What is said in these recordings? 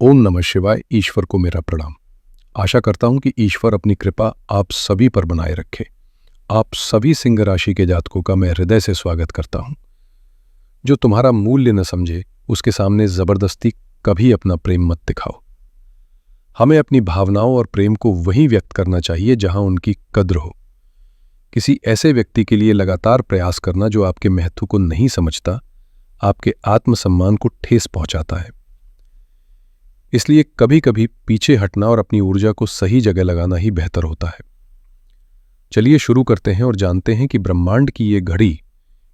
ओम नमः शिवाय। ईश्वर को मेरा प्रणाम। आशा करता हूं कि ईश्वर अपनी कृपा आप सभी पर बनाए रखे। आप सभी सिंह राशि के जातकों का मैं हृदय से स्वागत करता हूं। जो तुम्हारा मूल्य न समझे उसके सामने जबरदस्ती कभी अपना प्रेम मत दिखाओ। हमें अपनी भावनाओं और प्रेम को वहीं व्यक्त करना चाहिए जहां उनकी कद्र हो। किसी ऐसे व्यक्ति के लिए लगातार प्रयास करना जो आपके महत्व को नहीं समझता, आपके आत्मसम्मान को ठेस पहुंचाता है। इसलिए कभी कभी पीछे हटना और अपनी ऊर्जा को सही जगह लगाना ही बेहतर होता है। चलिए शुरू करते हैं और जानते हैं कि ब्रह्मांड की ये घड़ी,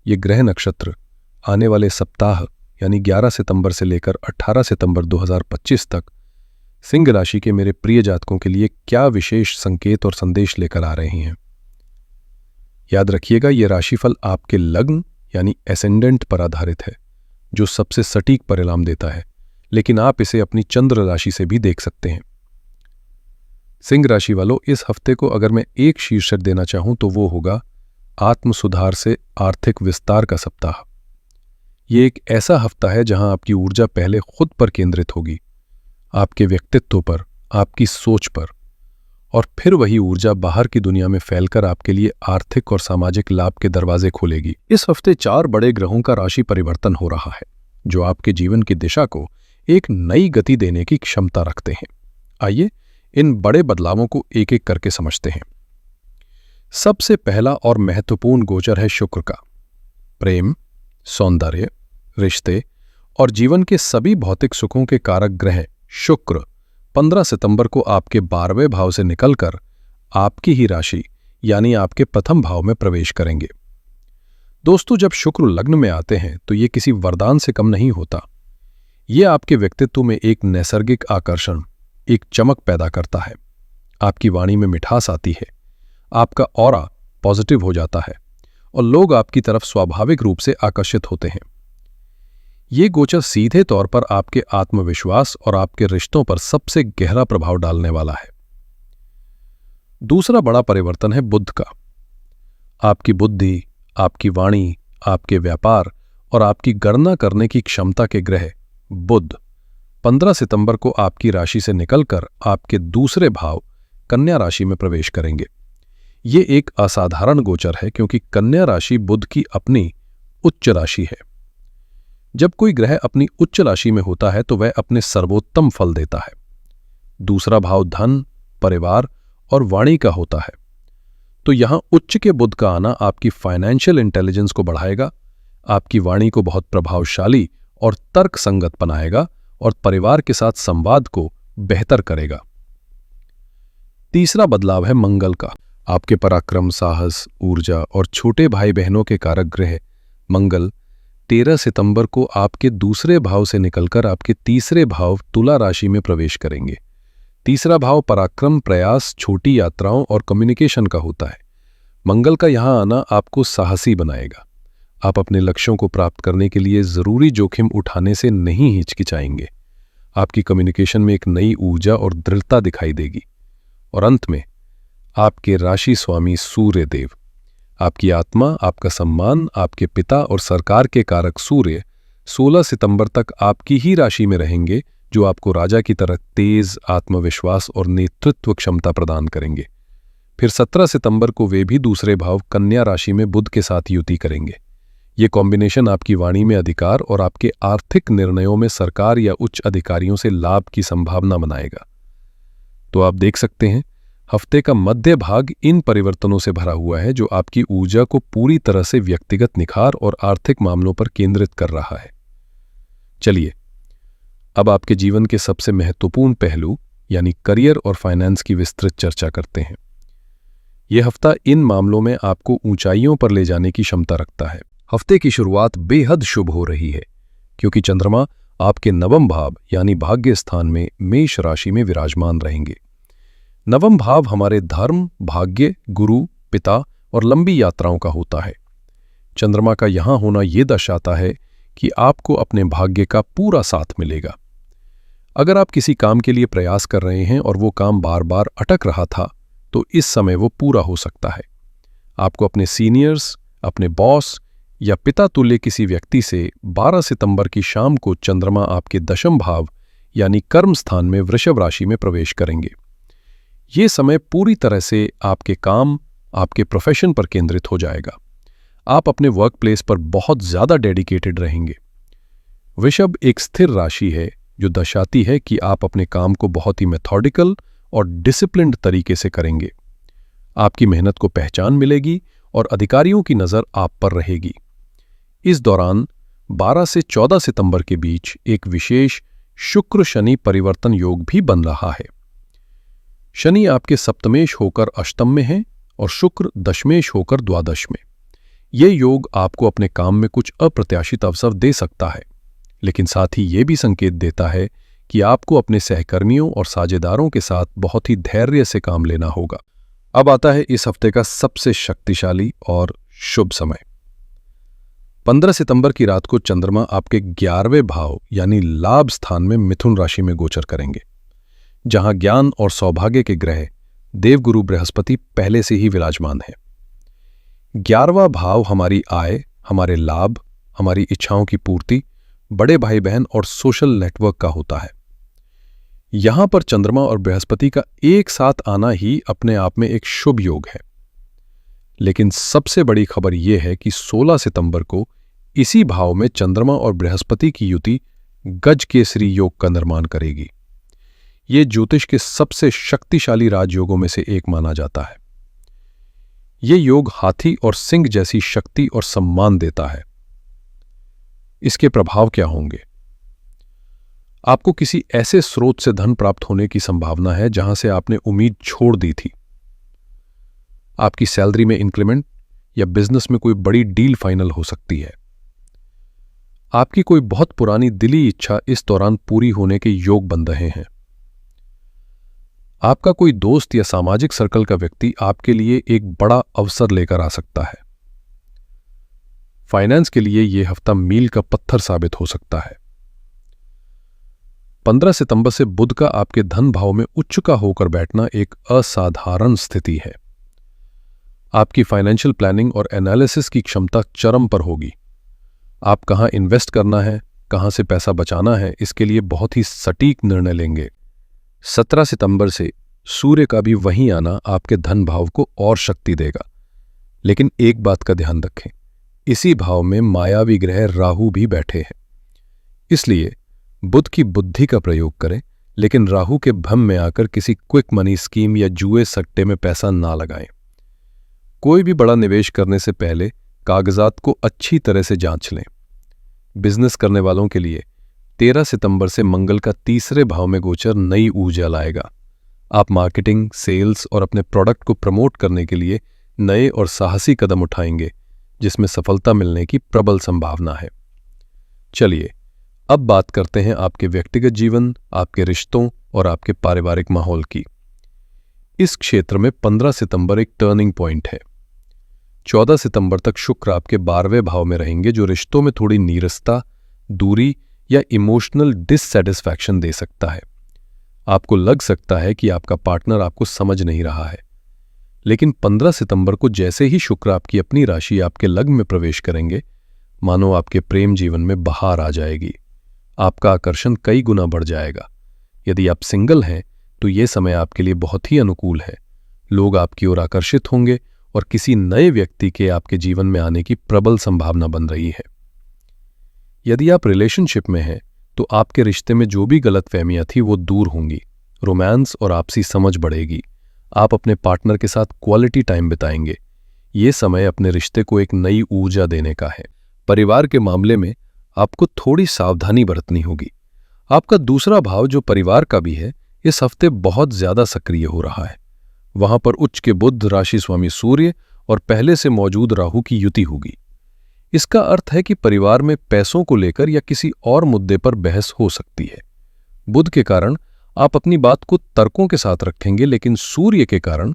ये ग्रह नक्षत्र आने वाले सप्ताह यानी 11 सितंबर से लेकर 18 सितंबर 2025 तक सिंह राशि के मेरे प्रिय जातकों के लिए क्या विशेष संकेत और संदेश लेकर आ रहे हैं। याद रखिएगा, ये राशिफल आपके लग्न यानी एसेंडेंट पर आधारित है, जो सबसे सटीक परिणाम देता है, लेकिन आप इसे अपनी चंद्र राशि से भी देख सकते हैं। सिंह राशि वालों, इस हफ्ते को अगर मैं एक शीर्षक देना चाहूं तो वो होगा आत्म सुधार से आर्थिक विस्तार का सप्ताह। ये एक ऐसा हफ्ता है जहां आपकी ऊर्जा पहले खुद पर केंद्रित होगी, आपके व्यक्तित्व पर, आपकी सोच पर, और फिर वही ऊर्जा बाहर की दुनिया में फैलकर आपके लिए आर्थिक और सामाजिक लाभ के दरवाजे खोलेगी। इस हफ्ते 4 बड़े ग्रहों का राशि परिवर्तन हो रहा है, जो आपके जीवन की दिशा को एक नई गति देने की क्षमता रखते हैं। आइए इन बड़े बदलावों को एक एक करके समझते हैं। सबसे पहला और महत्वपूर्ण गोचर है शुक्र का। प्रेम, सौंदर्य, रिश्ते और जीवन के सभी भौतिक सुखों के कारक ग्रह शुक्र 15 सितंबर को आपके 12वें भाव से निकलकर आपकी ही राशि यानी आपके प्रथम भाव में प्रवेश करेंगे। दोस्तों, जब शुक्र लग्न में आते हैं तो ये किसी वरदान से कम नहीं होता। ये आपके व्यक्तित्व में एक नैसर्गिक आकर्षण, एक चमक पैदा करता है। आपकी वाणी में मिठास आती है, आपका ऑरा पॉजिटिव हो जाता है और लोग आपकी तरफ स्वाभाविक रूप से आकर्षित होते हैं। ये गोचर सीधे तौर पर आपके आत्मविश्वास और आपके रिश्तों पर सबसे गहरा प्रभाव डालने वाला है। दूसरा बड़ा परिवर्तन है बुध का। आपकी बुद्धि, आपकी वाणी, आपके व्यापार और आपकी गणना करने की क्षमता के ग्रह बुध 15 सितंबर को आपकी राशि से निकलकर आपके दूसरे भाव कन्या राशि में प्रवेश करेंगे। ये एक असाधारण गोचर है क्योंकि कन्या राशि बुध की अपनी उच्च राशि है। जब कोई ग्रह अपनी उच्च राशि में होता है तो वह अपने सर्वोत्तम फल देता है। दूसरा भाव धन, परिवार और वाणी का होता है, तो यहां उच्च के बुध का आना आपकी फाइनेंशियल इंटेलिजेंस को बढ़ाएगा, आपकी वाणी को बहुत प्रभावशाली और तर्क संगत बनाएगा और परिवार के साथ संवाद को बेहतर करेगा। तीसरा बदलाव है मंगल का। आपके पराक्रम, साहस, ऊर्जा और छोटे भाई बहनों के कारक ग्रह मंगल 13 सितंबर को आपके दूसरे भाव से निकलकर आपके तीसरे भाव तुला राशि में प्रवेश करेंगे। तीसरा भाव पराक्रम, प्रयास, छोटी यात्राओं और कम्युनिकेशन का होता है। मंगल का यहां आना आपको साहसी बनाएगा। आप अपने लक्ष्यों को प्राप्त करने के लिए जरूरी जोखिम उठाने से नहीं हिचकिचाएंगे। आपकी कम्युनिकेशन में एक नई ऊर्जा और दृढ़ता दिखाई देगी। और अंत में आपके राशि स्वामी सूर्य देव, आपकी आत्मा, आपका सम्मान, आपके पिता और सरकार के कारक सूर्य 16 सितंबर तक आपकी ही राशि में रहेंगे, जो आपको राजा की तरह तेज आत्मविश्वास और नेतृत्व क्षमता प्रदान करेंगे। फिर 17 सितंबर को वे भी दूसरे भाव कन्या राशि में बुध के साथ युति करेंगे। ये कॉम्बिनेशन आपकी वाणी में अधिकार और आपके आर्थिक निर्णयों में सरकार या उच्च अधिकारियों से लाभ की संभावना बनाएगा। तो आप देख सकते हैं, हफ्ते का मध्य भाग इन परिवर्तनों से भरा हुआ है, जो आपकी ऊर्जा को पूरी तरह से व्यक्तिगत निखार और आर्थिक मामलों पर केंद्रित कर रहा है। चलिए अब आपके जीवन के सबसे महत्वपूर्ण पहलू यानी करियर और फाइनेंस की विस्तृत चर्चा करते हैं। यह हफ्ता इन मामलों में आपको ऊंचाइयों पर ले जाने की क्षमता रखता है। हफ्ते की शुरुआत बेहद शुभ हो रही है क्योंकि चंद्रमा आपके नवम भाव यानी भाग्य स्थान में मेष राशि में विराजमान रहेंगे। नवम भाव हमारे धर्म, भाग्य, गुरु, पिता और लंबी यात्राओं का होता है। चंद्रमा का यहां होना यह दर्शाता है कि आपको अपने भाग्य का पूरा साथ मिलेगा। अगर आप किसी काम के लिए प्रयास कर रहे हैं और वो काम बार बार अटक रहा था, तो इस समय वो पूरा हो सकता है। आपको अपने सीनियर्स, अपने बॉस या पिता तुल्य किसी व्यक्ति से 12 सितंबर की शाम को चंद्रमा आपके दशम भाव यानी कर्म स्थान में वृषभ राशि में प्रवेश करेंगे। ये समय पूरी तरह से आपके काम, आपके प्रोफेशन पर केंद्रित हो जाएगा। आप अपने वर्क प्लेस पर बहुत ज्यादा डेडिकेटेड रहेंगे। वृषभ एक स्थिर राशि है जो दर्शाती है कि आप अपने काम को बहुत ही मेथोडिकल और डिसिप्लिन्ड तरीके से करेंगे। आपकी मेहनत को पहचान मिलेगी और अधिकारियों की नज़र आप पर रहेगी। इस दौरान 12 से 14 सितंबर के बीच एक विशेष शुक्र शनि परिवर्तन योग भी बन रहा है। शनि आपके सप्तमेश होकर अष्टम में है और शुक्र दशमेश होकर द्वादश में। यह योग आपको अपने काम में कुछ अप्रत्याशित अवसर दे सकता है, लेकिन साथ ही यह भी संकेत देता है कि आपको अपने सहकर्मियों और साझेदारों के साथ बहुत ही धैर्य से काम लेना होगा। अब आता है इस हफ्ते का सबसे शक्तिशाली और शुभ समय। 15 सितंबर की रात को चंद्रमा आपके 11वें भाव यानी लाभ स्थान में मिथुन राशि में गोचर करेंगे, जहां ज्ञान और सौभाग्य के ग्रह देवगुरु बृहस्पति पहले से ही विराजमान है। 11वां भाव हमारी आय, हमारे लाभ, हमारी इच्छाओं की पूर्ति, बड़े भाई बहन और सोशल नेटवर्क का होता है। यहां पर चंद्रमा और बृहस्पति का एक साथ आना ही अपने आप में एक शुभ योग है। लेकिन सबसे बड़ी खबर यह है कि 16 सितंबर को इसी भाव में चंद्रमा और बृहस्पति की युति गज केसरी योग का निर्माण करेगी। यह ज्योतिष के सबसे शक्तिशाली राजयोगों में से एक माना जाता है। यह योग हाथी और सिंह जैसी शक्ति और सम्मान देता है। इसके प्रभाव क्या होंगे? आपको किसी ऐसे स्रोत से धन प्राप्त होने की संभावना है जहां से आपने उम्मीद छोड़ दी थी। आपकी सैलरी में इंक्रीमेंट या बिजनेस में कोई बड़ी डील फाइनल हो सकती है। आपकी कोई बहुत पुरानी दिली इच्छा इस दौरान पूरी होने के योग बन रहे हैं। आपका कोई दोस्त या सामाजिक सर्कल का व्यक्ति आपके लिए एक बड़ा अवसर लेकर आ सकता है। फाइनेंस के लिए यह हफ्ता मील का पत्थर साबित हो सकता है। 15 सितंबर से बुध का आपके धन भाव में उच्च का होकर बैठना एक असाधारण स्थिति है। आपकी फाइनेंशियल प्लानिंग और एनालिसिस की क्षमता चरम पर होगी। आप कहां इन्वेस्ट करना है, कहां से पैसा बचाना है, इसके लिए बहुत ही सटीक निर्णय लेंगे। 17 सितंबर से सूर्य का भी वहीं आना आपके धन भाव को और शक्ति देगा। लेकिन एक बात का ध्यान रखें, इसी भाव में मायावी ग्रह राहु भी बैठे हैं। इसलिए बुध की बुद्धि का प्रयोग करें, लेकिन राहु के भ्रम में आकर किसी क्विक मनी स्कीम या जुए सट्टे में पैसा ना लगाएं। कोई भी बड़ा निवेश करने से पहले कागजात को अच्छी तरह से जांच लें। बिजनेस करने वालों के लिए 13 सितंबर से मंगल का तीसरे भाव में गोचर नई ऊर्जा लाएगा। आप मार्केटिंग, सेल्स और अपने प्रोडक्ट को प्रमोट करने के लिए नए और साहसी कदम उठाएंगे, जिसमें सफलता मिलने की प्रबल संभावना है। चलिए अब बात करते हैं आपके व्यक्तिगत जीवन, आपके रिश्तों और आपके पारिवारिक माहौल की। इस क्षेत्र में 15 सितंबर एक टर्निंग पॉइंट है। 14 सितंबर तक शुक्र आपके 12वें भाव में रहेंगे, जो रिश्तों में थोड़ी नीरसता, दूरी या इमोशनल डिससैटिस्फैक्शन दे सकता है। आपको लग सकता है कि आपका पार्टनर आपको समझ नहीं रहा है। लेकिन 15 सितंबर को जैसे ही शुक्र आपकी अपनी राशि आपके लग्न में प्रवेश करेंगे, मानो आपके प्रेम जीवन में बहार आ जाएगी। आपका आकर्षण कई गुना बढ़ जाएगा। यदि आप सिंगल हैं तो यह समय आपके लिए बहुत ही अनुकूल है। लोग आपकी ओर आकर्षित होंगे और किसी नए व्यक्ति के आपके जीवन में आने की प्रबल संभावना बन रही है। यदि आप रिलेशनशिप में हैं तो आपके रिश्ते में जो भी गलतफहमियां थी वो दूर होंगी। रोमांस और आपसी समझ बढ़ेगी। आप अपने पार्टनर के साथ क्वालिटी टाइम बिताएंगे। ये समय अपने रिश्ते को एक नई ऊर्जा देने का है। परिवार के मामले में आपको थोड़ी सावधानी बरतनी होगी। आपका दूसरा भाव जो परिवार का भी है, इस हफ्ते बहुत ज्यादा सक्रिय हो रहा है। वहां पर उच्च के बुध, राशि स्वामी सूर्य और पहले से मौजूद राहु की युति होगी। इसका अर्थ है कि परिवार में पैसों को लेकर या किसी और मुद्दे पर बहस हो सकती है। बुध के कारण आप अपनी बात को तर्कों के साथ रखेंगे, लेकिन सूर्य के कारण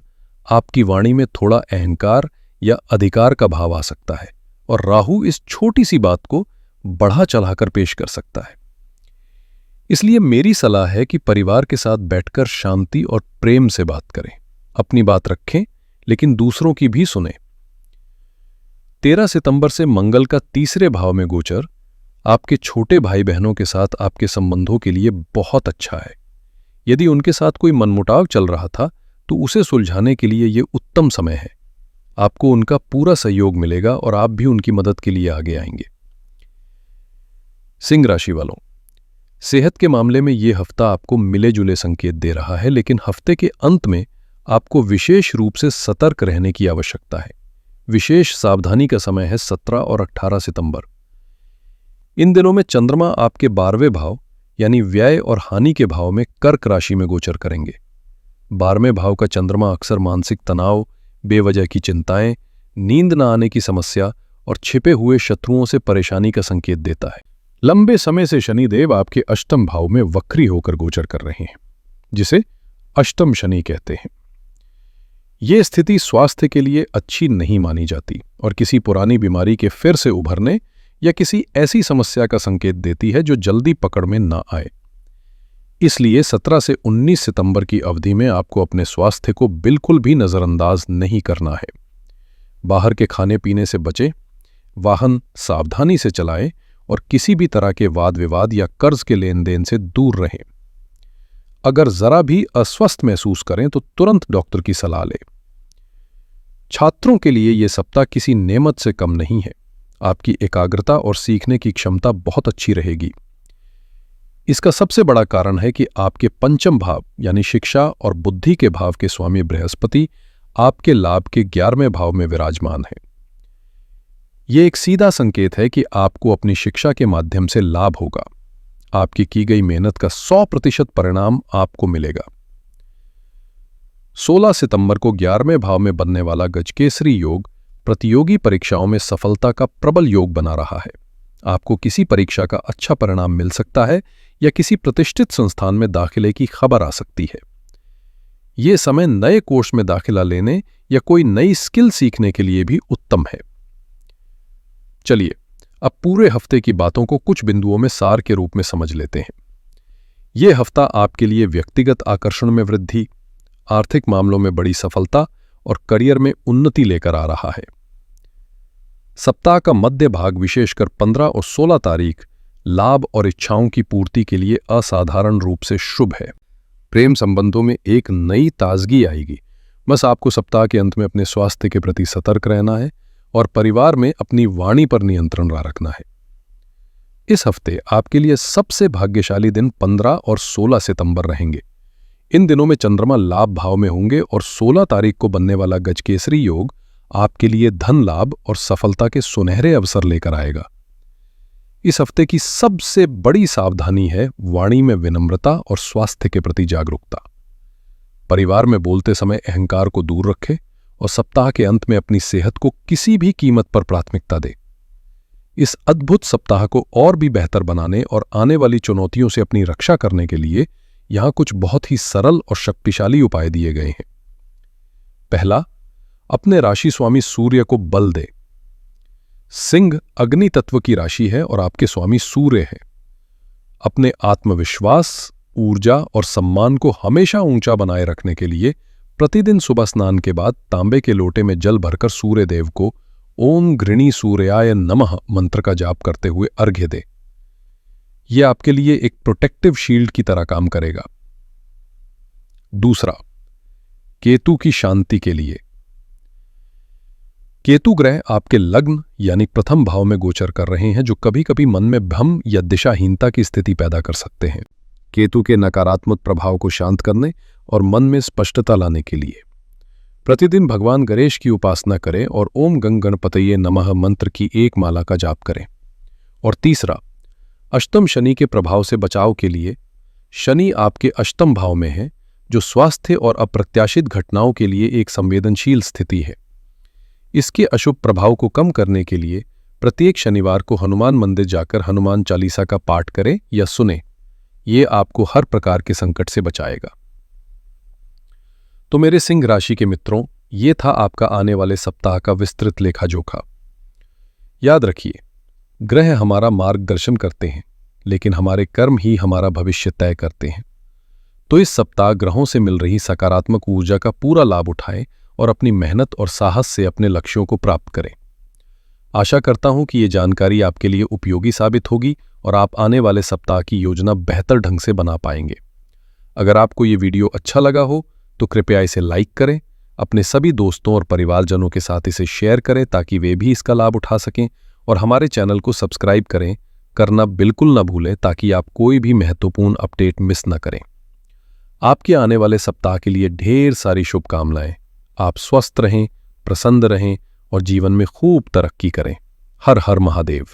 आपकी वाणी में थोड़ा अहंकार या अधिकार का भाव आ सकता है और राहु इस छोटी सी बात को बढ़ा चढ़ाकर पेश कर सकता है। इसलिए मेरी सलाह है कि परिवार के साथ बैठकर शांति और प्रेम से बात करें। अपनी बात रखें, लेकिन दूसरों की भी सुनें। 13 सितंबर से मंगल का तीसरे भाव में गोचर आपके छोटे भाई बहनों के साथ आपके संबंधों के लिए बहुत अच्छा है। यदि उनके साथ कोई मनमुटाव चल रहा था तो उसे सुलझाने के लिए ये उत्तम समय है। आपको उनका पूरा सहयोग मिलेगा और आप भी उनकी मदद के लिए आगे आएंगे। सिंह राशि वालों, सेहत के मामले में ये हफ्ता आपको मिले जुले संकेत दे रहा है, लेकिन हफ्ते के अंत में आपको विशेष रूप से सतर्क रहने की आवश्यकता है। विशेष सावधानी का समय है 17 और 18 सितंबर। इन दिनों में चंद्रमा आपके 12वें भाव यानी व्यय और हानि के भाव में कर्क राशि में गोचर करेंगे। 12वें भाव का चंद्रमा अक्सर मानसिक तनाव, बेवजह की चिंताएं, नींद न आने की समस्या और छिपे हुए शत्रुओं से परेशानी का संकेत देता है। लंबे समय से शनिदेव आपके अष्टम भाव में वक्री होकर गोचर कर रहे हैं, जिसे अष्टम शनि कहते हैं। ये स्थिति स्वास्थ्य के लिए अच्छी नहीं मानी जाती और किसी पुरानी बीमारी के फिर से उभरने या किसी ऐसी समस्या का संकेत देती है जो जल्दी पकड़ में ना आए। इसलिए 17 से 19 सितंबर की अवधि में आपको अपने स्वास्थ्य को बिल्कुल भी नजरअंदाज नहीं करना है। बाहर के खाने पीने से बचें, वाहन सावधानी से चलाएं और किसी भी तरह के वाद विवाद या कर्ज के लेन देन से दूर रहें। अगर जरा भी अस्वस्थ महसूस करें तो तुरंत डॉक्टर की सलाह लें। छात्रों के लिए यह सप्ताह किसी नेमत से कम नहीं है। आपकी एकाग्रता और सीखने की क्षमता बहुत अच्छी रहेगी। इसका सबसे बड़ा कारण है कि आपके पंचम भाव यानी शिक्षा और बुद्धि के भाव के स्वामी बृहस्पति आपके लाभ के 11वें भाव में विराजमान है। यह एक सीधा संकेत है कि आपको अपनी शिक्षा के माध्यम से लाभ होगा। आपकी की गई मेहनत का 100% परिणाम आपको मिलेगा। 16 सितंबर को 11वें भाव में बनने वाला गजकेसरी योग प्रतियोगी परीक्षाओं में सफलता का प्रबल योग बना रहा है। आपको किसी परीक्षा का अच्छा परिणाम मिल सकता है या किसी प्रतिष्ठित संस्थान में दाखिले की खबर आ सकती है। यह समय नए कोर्स में दाखिला लेने या कोई नई स्किल सीखने के लिए भी उत्तम है। चलिए अब पूरे हफ्ते की बातों को कुछ बिंदुओं में सार के रूप में समझ लेते हैं। यह हफ्ता आपके लिए व्यक्तिगत आकर्षण में वृद्धि, आर्थिक मामलों में बड़ी सफलता और करियर में उन्नति लेकर आ रहा है। सप्ताह का मध्य भाग विशेषकर 15 और 16 तारीख लाभ और इच्छाओं की पूर्ति के लिए असाधारण रूप से शुभ है। प्रेम संबंधों में एक नई ताजगी आएगी। बस आपको सप्ताह के अंत में अपने स्वास्थ्य के प्रति सतर्क रहना है और परिवार में अपनी वाणी पर नियंत्रण रखना है। इस हफ्ते आपके लिए सबसे भाग्यशाली दिन 15 और 16 सितंबर रहेंगे। इन दिनों में चंद्रमा लाभ भाव में होंगे और 16 तारीख को बनने वाला गजकेसरी योग आपके लिए धन लाभ और सफलता के सुनहरे अवसर लेकर आएगा। इस हफ्ते की सबसे बड़ी सावधानी है वाणी में विनम्रता और स्वास्थ्य के प्रति जागरूकता। परिवार में बोलते समय अहंकार को दूर रखें और सप्ताह के अंत में अपनी सेहत को किसी भी कीमत पर प्राथमिकता दें। इस अद्भुत सप्ताह को और भी बेहतर बनाने और आने वाली चुनौतियों से अपनी रक्षा करने के लिए यहां कुछ बहुत ही सरल और शक्तिशाली उपाय दिए गए हैं। पहला, अपने राशि स्वामी सूर्य को बल दें। सिंह अग्नि तत्व की राशि है और आपके स्वामी सूर्य है। अपने आत्मविश्वास, ऊर्जा और सम्मान को हमेशा ऊंचा बनाए रखने के लिए प्रतिदिन सुबह स्नान के बाद तांबे के लोटे में जल भरकर सूर्य देव को ओम घृणी सूर्याय नमः मंत्र का जाप करते हुए अर्घ्य दे। यह आपके लिए एक प्रोटेक्टिव शील्ड की तरह काम करेगा। दूसरा, केतु की शांति के लिए। केतु ग्रह आपके लग्न यानी प्रथम भाव में गोचर कर रहे हैं, जो कभी कभी मन में भ्रम या दिशाहीनता की स्थिति पैदा कर सकते हैं। केतु के नकारात्मक प्रभाव को शांत करने और मन में स्पष्टता लाने के लिए प्रतिदिन भगवान गणेश की उपासना करें और ओम गंग गणपतये नमः मंत्र की एक माला का जाप करें। और तीसरा, अष्टम शनि के प्रभाव से बचाव के लिए शनि आपके अष्टम भाव में है, जो स्वास्थ्य और अप्रत्याशित घटनाओं के लिए एक संवेदनशील स्थिति है। इसके अशुभ प्रभाव को कम करने के लिए प्रत्येक शनिवार को हनुमान मंदिर जाकर हनुमान चालीसा का पाठ करें या सुनें। यह आपको हर प्रकार के संकट से बचाएगा। तो मेरे सिंह राशि के मित्रों, ये था आपका आने वाले सप्ताह का विस्तृत लेखा जोखा। याद रखिए, ग्रह हमारा मार्गदर्शन करते हैं, लेकिन हमारे कर्म ही हमारा भविष्य तय करते हैं। तो इस सप्ताह ग्रहों से मिल रही सकारात्मक ऊर्जा का पूरा लाभ उठाएं और अपनी मेहनत और साहस से अपने लक्ष्यों को प्राप्त करें। आशा करता हूं कि ये जानकारी आपके लिए उपयोगी साबित होगी और आप आने वाले सप्ताह की योजना बेहतर ढंग से बना पाएंगे। अगर आपको ये वीडियो अच्छा लगा हो तो कृपया इसे लाइक करें, अपने सभी दोस्तों और परिवारजनों के साथ इसे शेयर करें ताकि वे भी इसका लाभ उठा सकें, और हमारे चैनल को सब्सक्राइब करना बिल्कुल न भूलें ताकि आप कोई भी महत्वपूर्ण अपडेट मिस न करें। आपके आने वाले सप्ताह के लिए ढेर सारी शुभकामनाएं। आप स्वस्थ रहें, प्रसन्न रहें और जीवन में खूब तरक्की करें। हर हर महादेव।